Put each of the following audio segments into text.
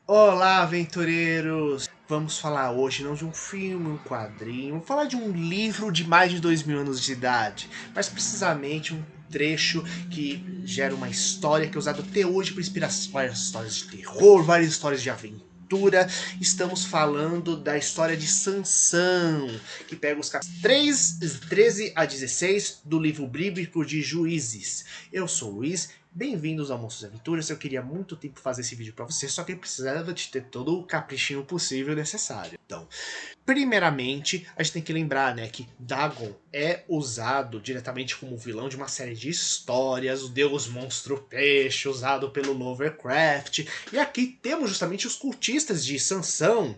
Olá, aventureiros! Vamos falar hoje não de um filme, um quadrinho, vamos falar de um livro de mais de 2000 anos de idade, mas precisamente um trecho que gera uma história que é usada até hoje para inspirar várias histórias de terror, várias histórias de aventura. Estamos falando da história de Sansão, que pega os capítulos 13 a 16 do livro bíblico de Juízes. Eu sou o Luiz. Bem-vindos ao Monstros e Aventuras. Eu queria muito tempo fazer esse vídeo para vocês, só que precisava de ter todo o caprichinho possível necessário. Então, primeiramente, a gente tem que lembrar, né, que Dagon é usado diretamente como vilão de uma série de histórias, o deus monstro peixe, usado pelo Lovecraft. E aqui temos justamente os cultistas de Sansão,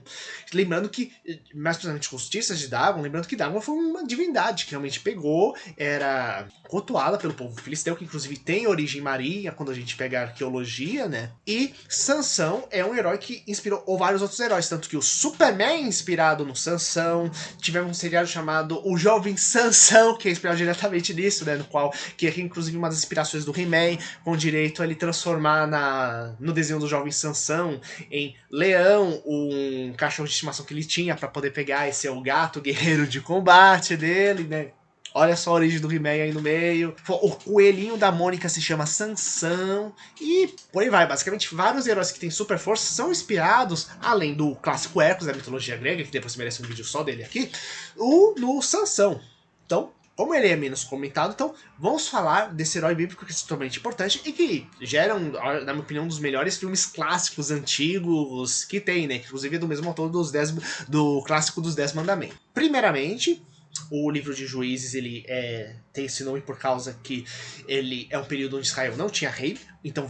lembrando que, mais precisamente os cultistas de Dagon, lembrando que Dagon foi uma divindade que realmente pegou, era cultuada pelo povo filisteu, que inclusive tem origem marinha quando a gente pega a arqueologia, né? E Sansão é um herói que inspirou vários outros heróis, tanto que o Superman é inspirado no Sansão, tivemos um seriado chamado O Jovem Sansão, que é inspirado diretamente nisso, né? No qual, que é inclusive uma das inspirações do He-Man, com direito a ele transformar no desenho do Jovem Sansão em leão, um cachorro de estimação que ele tinha para poder pegar e ser o gato guerreiro de combate dele, né? Olha só a origem do He-Man aí no meio. O coelhinho da Mônica se chama Sansão. E por aí vai. Basicamente, vários heróis que têm super força são inspirados, além do clássico Hércules da mitologia grega, que depois merece um vídeo só dele aqui, no Sansão. Então, como ele é menos comentado, então vamos falar desse herói bíblico que é extremamente importante e que gera, na minha opinião, um dos melhores filmes clássicos antigos que tem, né? Inclusive é do mesmo autor do clássico dos 10 Mandamentos. Primeiramente, o livro de Juízes ele tem esse nome por causa que ele é um período onde Israel não tinha rei, então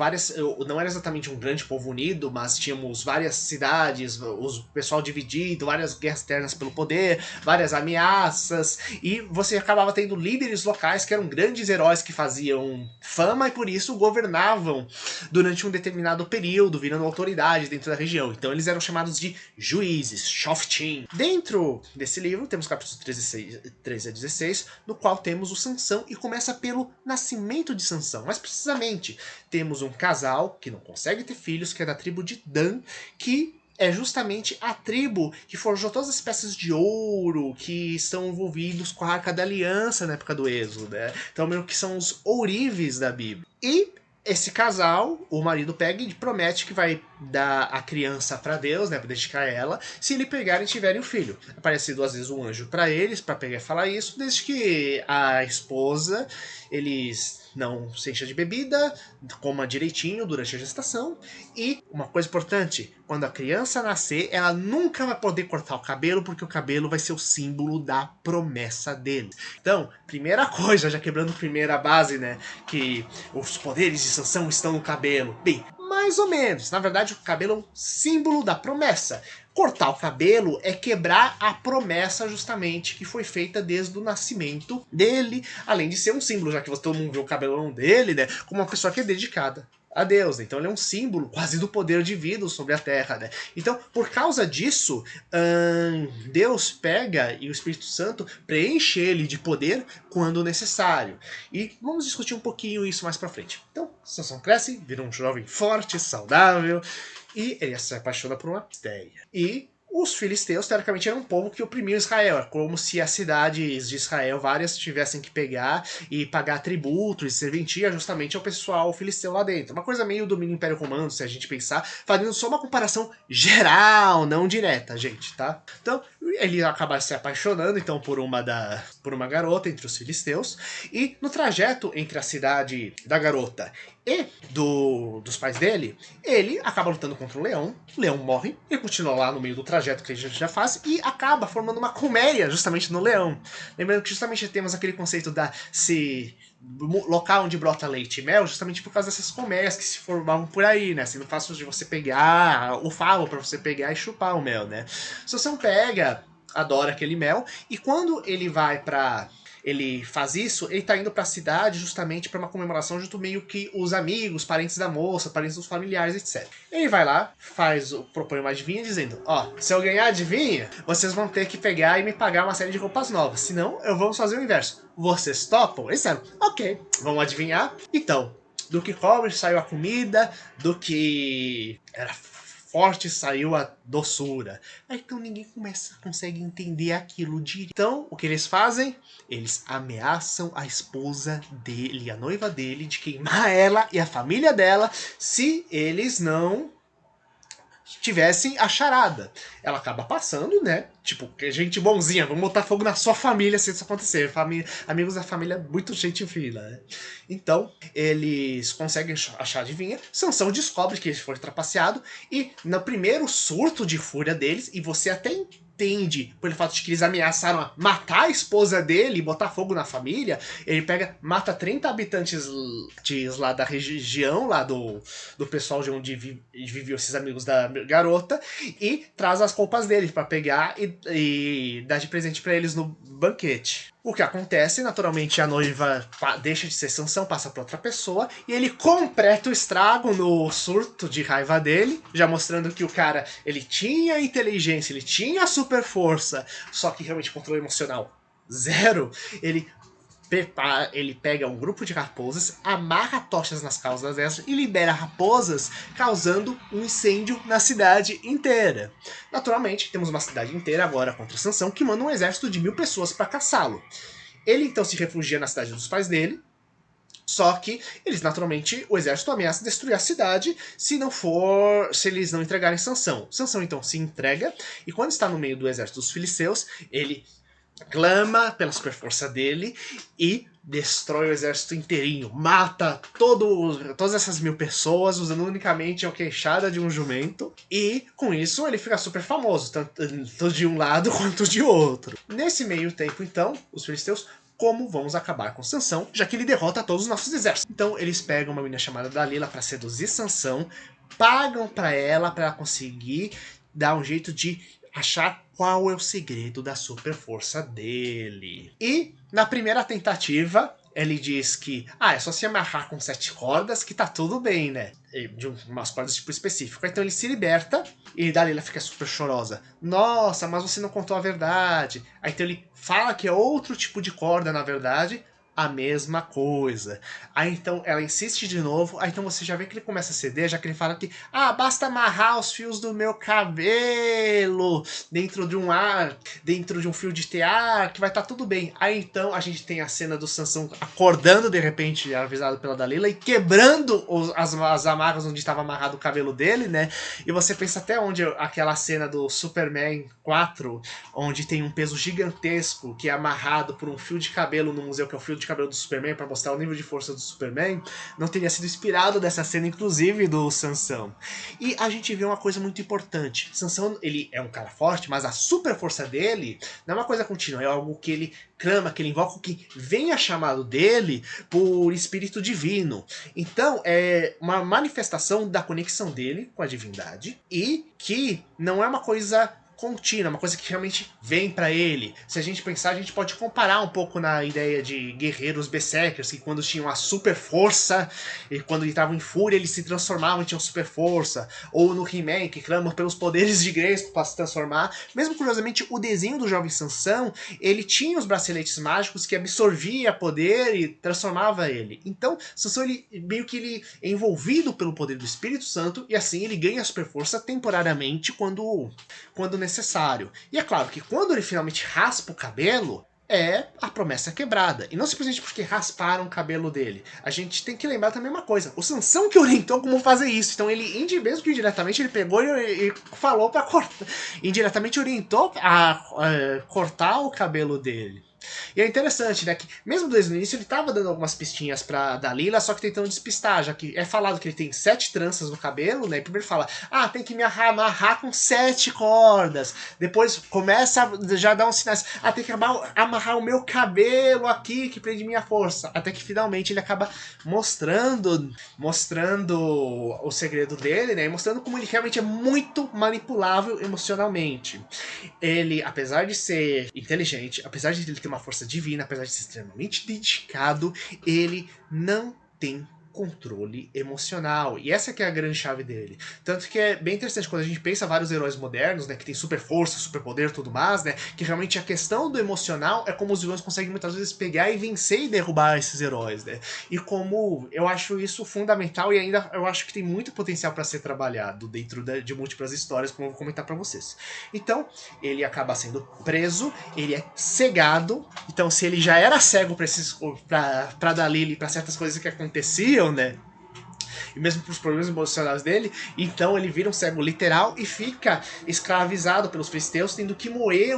não era exatamente um grande povo unido, mas tínhamos várias cidades, o pessoal dividido, várias guerras ternas pelo poder, várias ameaças, e você acabava tendo líderes locais que eram grandes heróis que faziam fama e por isso governavam durante um determinado período, virando autoridade dentro da região. Então eles eram chamados de juízes, Shoftim. Dentro desse livro temos capítulos 13 a 16, no qual temos o Sansão e começa pelo nascimento de Sansão. Mais precisamente, temos um casal que não consegue ter filhos, que é da tribo de Dan, que é justamente a tribo que forjou todas as peças de ouro que estão envolvidos com a Arca da Aliança na época do Êxodo, né? Então meio que são os ourives da Bíblia. E esse casal, o marido pega e promete que vai dar a criança para Deus, né, para dedicar ela, se ele pegar e tiverem um filho. Aparece duas vezes um anjo para eles, para pegar e falar isso, desde que a esposa, eles não se enchem de bebida, coma direitinho durante a gestação. E uma coisa importante, quando a criança nascer, ela nunca vai poder cortar o cabelo, porque o cabelo vai ser o símbolo da promessa dele. Então, primeira coisa, já quebrando a primeira base, né, que os poderes de Sansão estão no cabelo. Bem, mais ou menos. Na verdade, o cabelo é um símbolo da promessa. Cortar o cabelo é quebrar a promessa justamente que foi feita desde o nascimento dele, além de ser um símbolo, já que todo mundo vê o cabelão dele, né, como uma pessoa que é dedicada a Deus, né? Então ele é um símbolo quase do poder divino sobre a Terra, né? Então, por causa disso, Deus pega e o Espírito Santo preenche ele de poder quando necessário. E vamos discutir um pouquinho isso mais pra frente. Então, Sansão cresce, vira um jovem forte, saudável, e ele se apaixona por uma Steia. E os filisteus, teoricamente, eram um povo que oprimiam Israel. É como se as cidades de Israel, várias, tivessem que pegar e pagar tributo e serventia justamente ao pessoal filisteu lá dentro. Uma coisa meio domínio Império Romano, se a gente pensar, fazendo só uma comparação geral, não direta, gente, tá? Então, ele acaba se apaixonando, então, por uma garota entre os filisteus. E no trajeto entre a cidade da garota e dos pais dele, ele acaba lutando contra o leão morre, ele continua lá no meio do trajeto que a gente já faz e acaba formando uma colmeia justamente no leão. Lembrando que justamente temos aquele conceito local onde brota leite e mel, justamente por causa dessas colmeias que se formavam por aí, né? Sendo fácil de você pegar o favo para você pegar e chupar o mel, né? Se você não pega, adora aquele mel, e quando ele vai pra... ele faz isso, ele tá indo pra cidade justamente pra uma comemoração junto meio que os amigos, parentes da moça, parentes dos familiares, etc. Ele vai lá, propõe uma adivinha dizendo, ó, se eu ganhar a adivinha, vocês vão ter que pegar e me pagar uma série de roupas novas, senão eu vou fazer o inverso. Vocês topam? Eles disseram, ok, vamos adivinhar. Então, do que cobre saiu a comida, do que era forte saiu a doçura. Aí então ninguém consegue entender aquilo direito. Então, o que eles fazem? Eles ameaçam a esposa dele, a noiva dele, de queimar ela e a família dela se eles não tivessem a charada. Ela acaba passando, né? Tipo, gente bonzinha, vamos botar fogo na sua família se isso acontecer. Amigos da família, muito gente fina, né? Então, eles conseguem achar a adivinha. Sansão descobre que ele foi trapaceado. E no primeiro surto de fúria deles, e você até entende, pelo fato de que eles ameaçaram matar a esposa dele e botar fogo na família, ele pega, mata 30 habitantes lá da região, lá do pessoal de onde viviam esses amigos da garota, e traz as roupas dele para pegar e dar de presente para eles no banquete. O que acontece, naturalmente, a noiva deixa de ser Sansão, passa para outra pessoa, e ele completa o estrago no surto de raiva dele, já mostrando que o cara, ele tinha inteligência, ele tinha super força, só que realmente controle emocional zero. Ele pega um grupo de raposas, amarra tochas nas caudas delas e libera raposas, causando um incêndio na cidade inteira. Naturalmente, temos uma cidade inteira agora contra Sansão, que manda um exército de 1000 pessoas para caçá-lo. Ele então se refugia na cidade dos pais dele, só que eles, naturalmente, o exército ameaça destruir a cidade se eles não entregarem Sansão. Sansão então se entrega, e quando está no meio do exército dos filisteus, ele clama pela super força dele e destrói o exército inteirinho. Mata todas essas 1000 pessoas usando unicamente a queixada de um jumento. E com isso ele fica super famoso, tanto de um lado quanto de outro. Nesse meio tempo, então, os filisteus, como vamos acabar com Sansão, já que ele derrota todos os nossos exércitos? Então eles pegam uma menina chamada Dalila para seduzir Sansão, pagam para ela conseguir dar um jeito de achar qual é o segredo da super força dele. E na primeira tentativa, ele diz que é só se amarrar com 7 cordas que tá tudo bem, né? De umas cordas tipo específico. Então ele se liberta e Dalila fica super chorosa. Nossa, mas você não contou a verdade. Aí então ele fala que é outro tipo de corda, na verdade, a mesma coisa. Aí então ela insiste de novo, aí então você já vê que ele começa a ceder, já que ele fala que basta amarrar os fios do meu cabelo dentro de um fio de tear, que vai estar tudo bem. Aí então a gente tem a cena do Sansão acordando de repente, avisado pela Dalila, e quebrando as amarras onde estava amarrado o cabelo dele, né? E você pensa até onde aquela cena do Superman 4, onde tem um peso gigantesco que é amarrado por um fio de cabelo no museu, que é o fio de cabelo do Superman, para mostrar o nível de força do Superman, não teria sido inspirado dessa cena, inclusive, do Sansão. E a gente vê uma coisa muito importante. Sansão, ele é um cara forte, mas a super força dele não é uma coisa contínua, é algo que ele clama, que ele invoca, que venha chamado dele por espírito divino. Então, é uma manifestação da conexão dele com a divindade e que não é uma coisa contínua, uma coisa que realmente vem para ele. Se a gente pensar, a gente pode comparar um pouco na ideia de guerreiros berserkers, que quando tinham a super força, e quando entravam em fúria, eles se transformavam e tinham super força. Ou no He-Man, que clama pelos poderes de Grayskull para se transformar. Mesmo, curiosamente, o desenho do jovem Sansão, ele tinha os braceletes mágicos que absorvia poder e transformava ele. Então, Sansão, ele meio que ele é envolvido pelo poder do Espírito Santo, e assim ele ganha a super força temporariamente quando necessário. E é claro que quando ele finalmente raspa o cabelo, a promessa quebrada. E não simplesmente porque rasparam o cabelo dele. A gente tem que lembrar também uma coisa. O Sansão que orientou como fazer isso. Então ele, mesmo que indiretamente, ele pegou e falou para cortar. Indiretamente orientou a cortar o cabelo dele. E é interessante, né, que mesmo desde o início ele tava dando algumas pistinhas pra Dalila, só que tentando despistar, já que é falado que ele tem 7 tranças no cabelo, né, e primeiro fala, tem que me amarrar com 7 cordas, depois começa a já dar uns sinais, tem que amarrar o meu cabelo aqui, que prende minha força, até que finalmente ele acaba mostrando o segredo dele, né, e mostrando como ele realmente é muito manipulável emocionalmente. Ele, apesar de ser inteligente, apesar de ele ter uma força divina, apesar de ser extremamente dedicado, ele não tem controle emocional. E essa que é a grande chave dele. Tanto que é bem interessante quando a gente pensa vários heróis modernos, né, que tem super força, super poder, tudo mais, né, que realmente a questão do emocional é como os vilões conseguem muitas vezes pegar e vencer e derrubar esses heróis, né? E como eu acho isso fundamental e ainda eu acho que tem muito potencial para ser trabalhado dentro de múltiplas histórias, como eu vou comentar para vocês. Então, ele acaba sendo preso, ele é cegado. Então, se ele já era cego para Dalili, para certas coisas que aconteciam, né? E mesmo para os problemas emocionais dele, então ele vira um cego literal e fica escravizado pelos filisteus, tendo que moer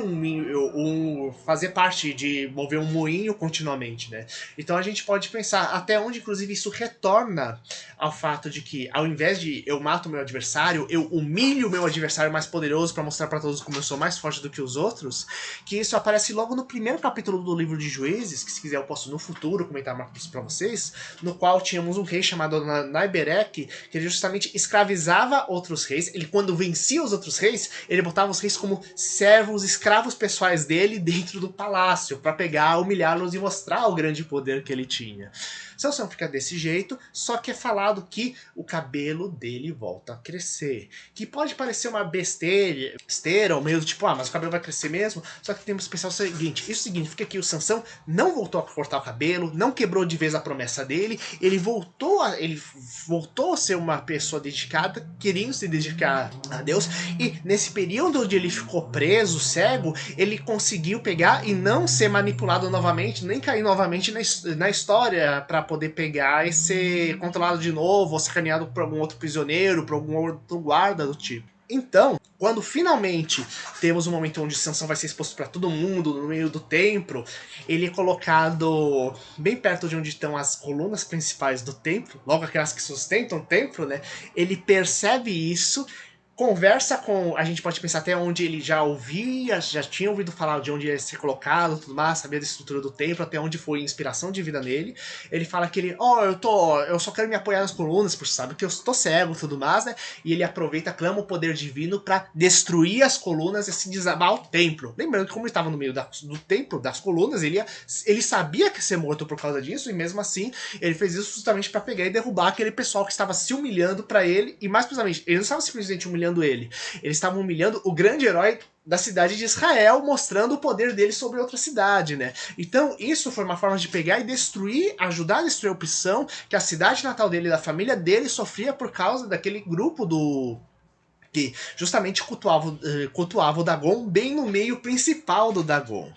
fazer parte de mover um moinho continuamente, né? Então a gente pode pensar até onde, inclusive, isso retorna ao fato de que, ao invés de eu mato o meu adversário, eu humilho o meu adversário mais poderoso para mostrar para todos como eu sou mais forte do que os outros, que isso aparece logo no primeiro capítulo do livro de Juízes, que se quiser eu posso no futuro comentar mais para vocês, no qual tínhamos um rei chamado Naiberek, que ele justamente escravizava outros reis. Ele, quando vencia os outros reis, ele botava os reis como servos, escravos pessoais dele dentro do palácio, para pegar, humilhá-los e mostrar o grande poder que ele tinha. Sansão fica desse jeito, só que é falado que o cabelo dele volta a crescer. Que pode parecer uma besteira, ou meio do tipo, mas o cabelo vai crescer mesmo. Só que temos que pensar o seguinte: isso significa que o Sansão não voltou a cortar o cabelo, não quebrou de vez a promessa dele, ele voltou a ser uma pessoa dedicada, querendo se dedicar a Deus, e nesse período onde ele ficou preso, cego, ele conseguiu pegar e não ser manipulado novamente, nem cair novamente na história para poder pegar e ser controlado de novo, ou sacaneado por algum outro prisioneiro, por algum outro guarda do tipo. Então, quando finalmente temos um momento onde Sansão vai ser exposto para todo mundo no meio do templo, ele é colocado bem perto de onde estão as colunas principais do templo, logo aquelas que sustentam o templo, né? Ele percebe isso, conversa com... A gente pode pensar até onde ele já ouvia, já tinha ouvido falar de onde ia ser colocado, tudo mais, sabia da estrutura do templo, até onde foi inspiração de vida nele. Ele fala que ele, eu só quero me apoiar nas colunas, porque sabe que eu estou cego, tudo mais, né? E ele aproveita, clama o poder divino para destruir as colunas e assim desabar o templo. Lembrando que como ele estava no meio do templo, das colunas, ele sabia que ia ser morto por causa disso, e mesmo assim, ele fez isso justamente para pegar e derrubar aquele pessoal que estava se humilhando para ele, e mais precisamente, ele não estava simplesmente humilhando ele. Eles estavam humilhando o grande herói da cidade de Israel, mostrando o poder dele sobre outra cidade, né? Então, isso foi uma forma de pegar e destruir, ajudar a destruir a opção que a cidade natal dele e da família dele sofria por causa daquele grupo que justamente cultuava o Dagon bem no meio principal do Dagon.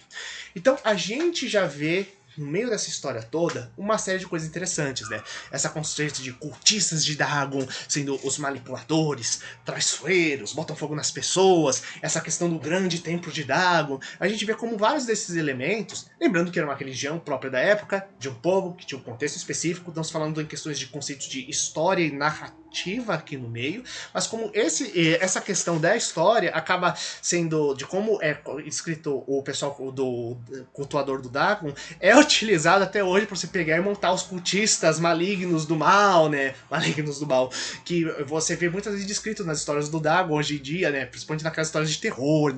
Então, a gente já vê no meio dessa história toda, uma série de coisas interessantes, né? Essa conceito de cultistas de Dagon sendo os manipuladores, traiçoeiros, botam fogo nas pessoas, essa questão do grande templo de Dagon. A gente vê como vários desses elementos, lembrando que era uma religião própria da época, de um povo, que tinha um contexto específico, estamos falando em questões de conceitos de história e narrativa aqui no meio, mas como essa questão da história acaba sendo, de como é escrito o pessoal do cultuador do Dagon, é utilizado até hoje para você pegar e montar os cultistas malignos do mal, né? Malignos do mal. Que você vê muitas vezes descrito nas histórias do Dagon hoje em dia, né? Principalmente naquelas histórias de terror.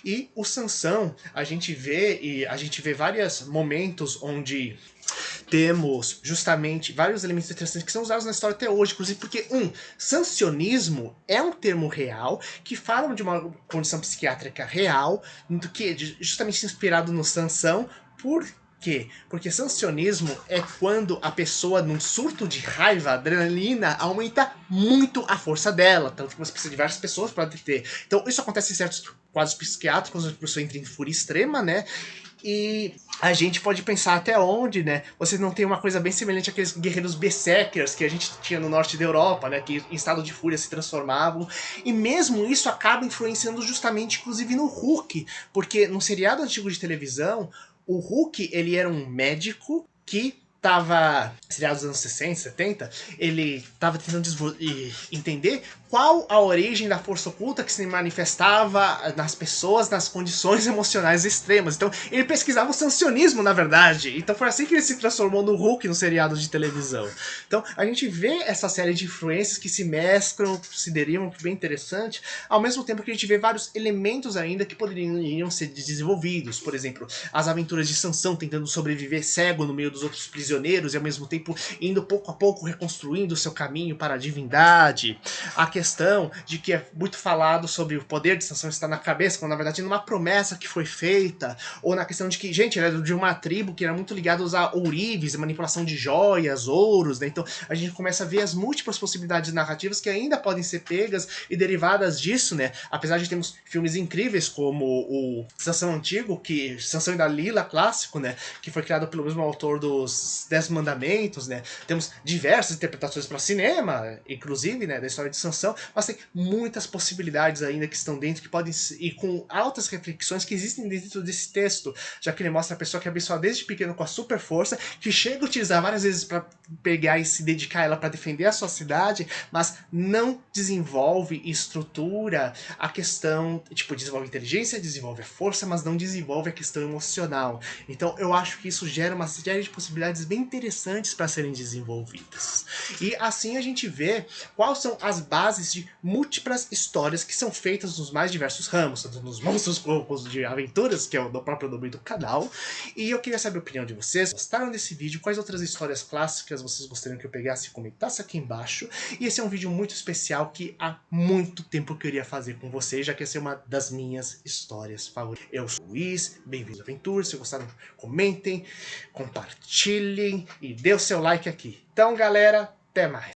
E o Sansão, a gente vê vários momentos onde temos justamente vários elementos interessantes que são usados na história até hoje, inclusive porque, sancionismo é um termo real que fala de uma condição psiquiátrica real, que justamente inspirado no Sansão. Por quê? Porque sancionismo é quando a pessoa, num surto de raiva, adrenalina, aumenta muito a força dela. Tanto que você precisa de várias pessoas para ter. Então, isso acontece em certos quadros psiquiátricos, onde a pessoa entra em fúria extrema, né? E a gente pode pensar até onde, né? Você não tem uma coisa bem semelhante àqueles guerreiros berserkers que a gente tinha no norte da Europa, né? Que em estado de fúria se transformavam. E mesmo isso acaba influenciando justamente, inclusive, no Hulk. Porque no seriado antigo de televisão, o Hulk, ele era um médico que seriado dos anos 60, 70, ele estava tentando entender qual a origem da força oculta que se manifestava nas pessoas nas condições emocionais extremas. Então ele pesquisava o sancionismo, na verdade. Então foi assim que ele se transformou no Hulk no seriado de televisão. Então a gente vê essa série de influências que se mesclam, se derivam, bem interessante, ao mesmo tempo que a gente vê vários elementos ainda que poderiam ser desenvolvidos. Por exemplo, as aventuras de Sansão tentando sobreviver cego no meio dos outros prisioneiros e ao mesmo tempo indo pouco a pouco reconstruindo o seu caminho para a divindade. A questão de que é muito falado sobre o poder de Sansão estar na cabeça, quando na verdade numa promessa que foi feita, ou na questão de que, gente, ele era de uma tribo que era muito ligada a ourives, manipulação de joias, ouros, né? Então a gente começa a ver as múltiplas possibilidades narrativas que ainda podem ser pegas e derivadas disso, né? Apesar de termos filmes incríveis como o Sansão Antigo, que Sansão e Dalila clássico, né? Que foi criado pelo mesmo autor dos 10 Mandamentos, né? Temos diversas interpretações para cinema, inclusive, né? Da história de Sansão, mas tem muitas possibilidades ainda que estão dentro, que podem ir com altas reflexões que existem dentro desse texto, já que ele mostra a pessoa que é abençoada desde pequeno com a super força, que chega a utilizar várias vezes para pegar e se dedicar a ela para defender a sua cidade, mas não desenvolve e estrutura a questão, tipo, desenvolve inteligência, desenvolve a força, mas não desenvolve a questão emocional. Então eu acho que isso gera uma série de possibilidades bem interessantes para serem desenvolvidas. E assim a gente vê quais são as bases de múltiplas histórias que são feitas nos mais diversos ramos, tanto nos monstros loucos de aventuras, que é o próprio nome do canal. E eu queria saber a opinião de vocês. Gostaram desse vídeo? Quais outras histórias clássicas vocês gostariam que eu pegasse e comentasse aqui embaixo? E esse é um vídeo muito especial que há muito tempo eu queria fazer com vocês, já que essa é uma das minhas histórias favoritas. Eu sou o Luiz, bem-vindos à aventura. Se gostaram, comentem, compartilhem e dê o seu like aqui. Então, galera, até mais.